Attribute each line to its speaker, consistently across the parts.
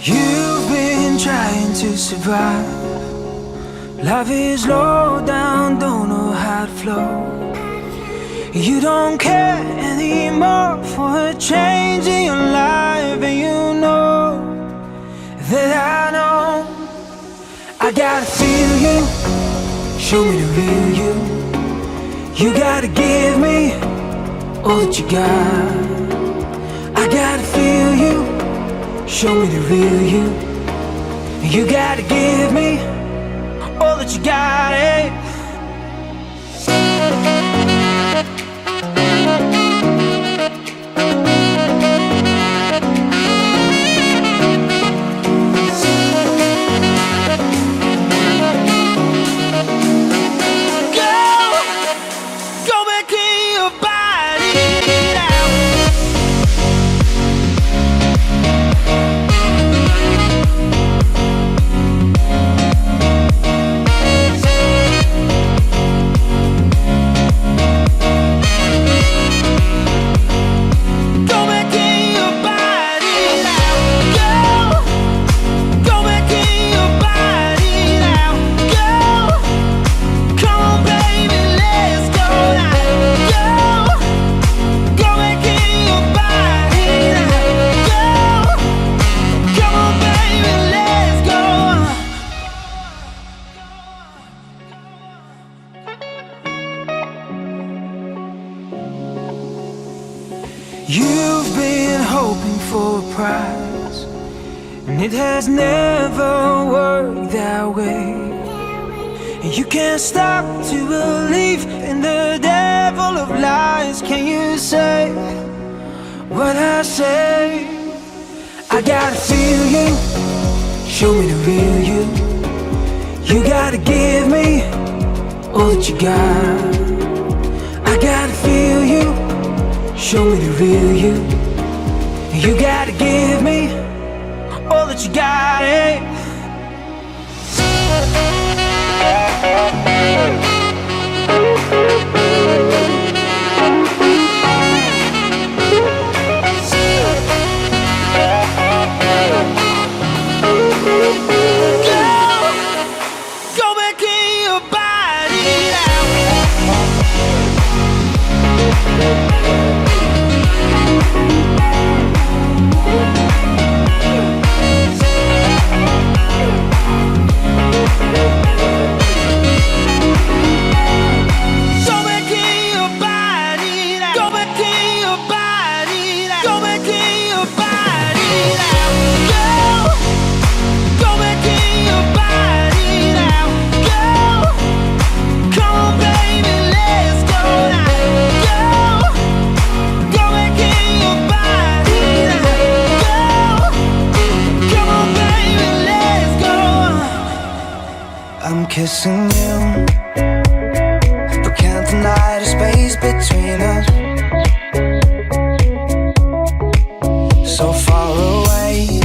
Speaker 1: You've been trying to survive. Life is low down, don't know how to flow. You don't care anymore for a change in your life, and you know that I know. I gotta feel you, show me the real you. You gotta give me all that you got. I gotta feel you, show me the real you. You gotta give me all that you got, eh? You've been hoping for a prize, and it has never worked that way. And you can't stop to believe in the devil of lies. Can you say what I say? I gotta feel you, show me the real you. You gotta give me all that you got. I gotta feel you, show me the real you. You gotta give me all that you got, eh? Go back in your body now. I'm kissing you, but can't deny the space between us. So far away,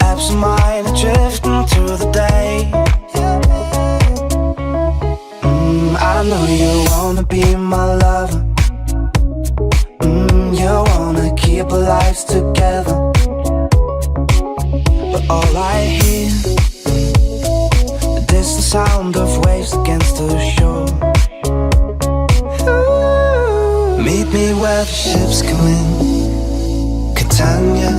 Speaker 1: absent-minded drifting through the day. I know you wanna be my lover. You wanna keep our lives together, but all I hear, the sound of waves against the shore. Meet me where the ships come in, Catania,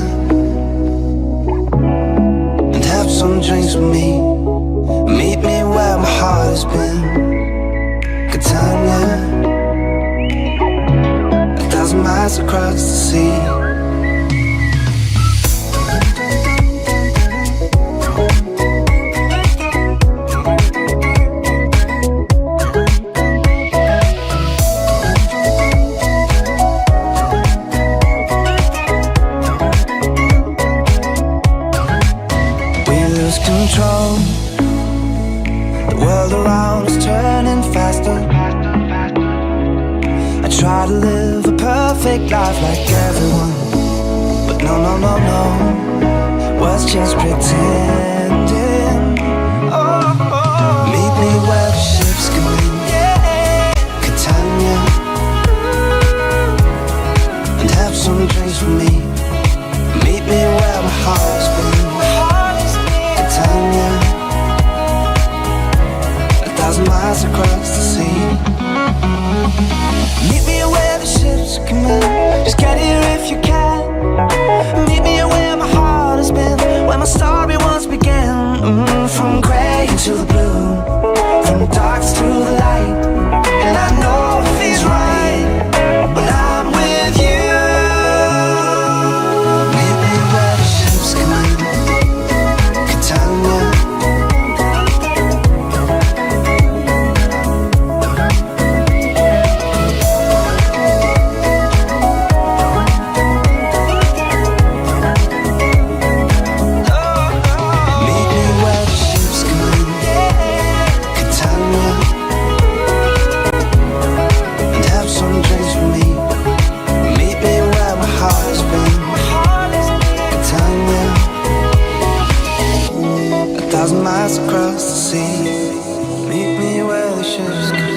Speaker 1: and have some drinks with me. Meet me where my heart has been, Catania, 1,000 miles across the sea. Control. The world around us turning faster. I try to live a perfect life like everyone, but no, no, no, no, was just pretending. Meet me where the ships come in, Catania, and have some drinks with me. Meet me where my heart Meet me where the ships come in. Just get here if you can. Meet me where my heart has been, where my story once began. From grey to the blue, from dark through the light. And I know it feels right when I'm with you. Meet me where the ships come in, Catania. Miles across the sea, meet me where the ships come.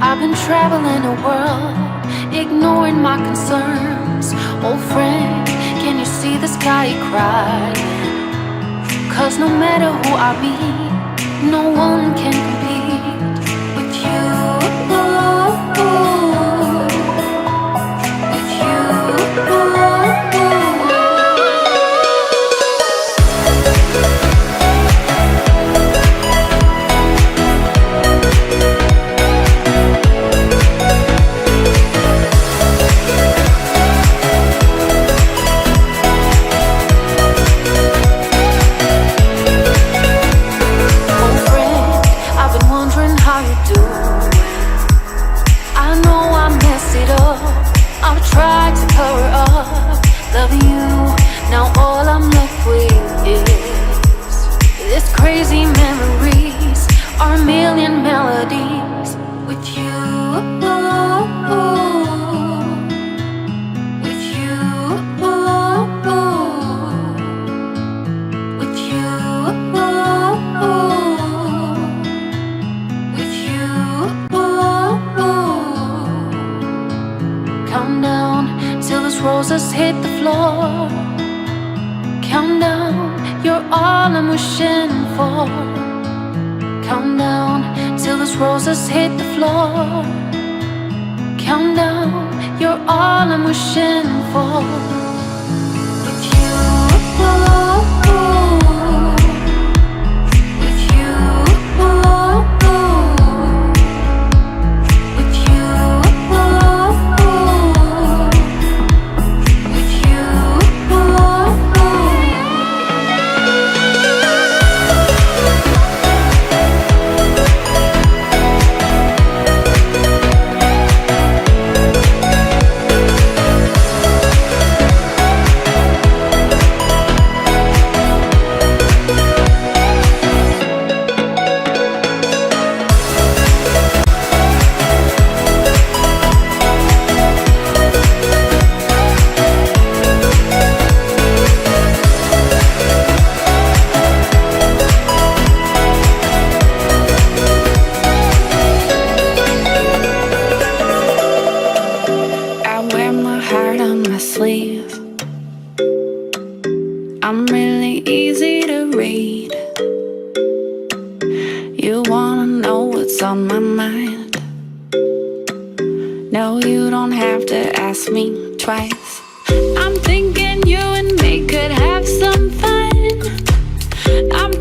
Speaker 2: I've been traveling the world, ignoring my concerns. Old friend, can you see the sky crying? 'Cause no matter who I meet, no one can compete with you. With you. roses hit the floor. Count down, you're all I'm wishing for. Count down till those roses hit the floor. Count down, you're all I'm wishing for. With you, with you, with you, with you. I wear my heart on my sleeve. I'm really easy to read. You wanna know what's on my mind? No, you don't have to ask me twice. I'm thinking you and me could have some fun. I'm